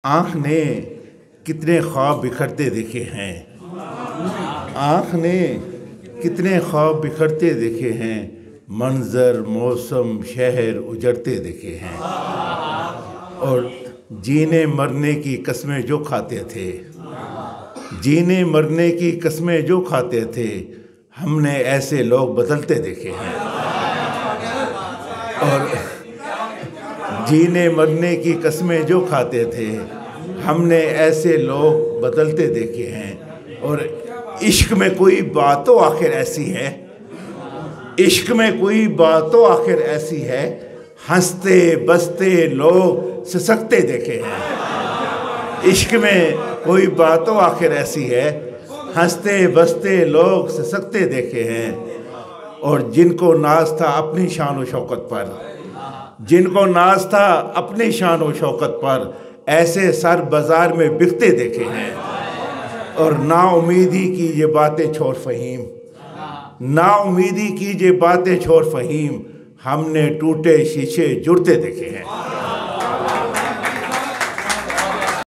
आँख ने कितने ख्वाब बिखरते देखे हैं। आँख ने कितने ख्वाब बिखरते देखे हैं। मंजर मौसम शहर उजड़ते देखे हैं। और जीने मरने की कस्में जो खाते थे, जीने मरने की कस्में जो खाते थे, हमने ऐसे लोग बदलते देखे हैं। और जीने मरने की कस्में जो खाते थे, हमने ऐसे लोग बदलते देखे हैं। और इश्क में कोई बात तो आखिर ऐसी है, इश्क में कोई बात तो आखिर ऐसी है, हंसते बसते लोग सिसकते देखे हैं। इश्क में कोई बात तो आखिर ऐसी है, हंसते बसते लोग सिसकते देखे हैं। और जिनको नाज था अपनी शान व शौकत पर, जिनको नाज था अपनी शान व शौकत पर, ऐसे सर बाजार में बिकते देखे हैं। और नाउमीदी की ये बातें छोड़ फहीम, नाउमीदी की ये बातें छोड़ फहीम, हमने टूटे शीशे जुड़ते देखे हैं।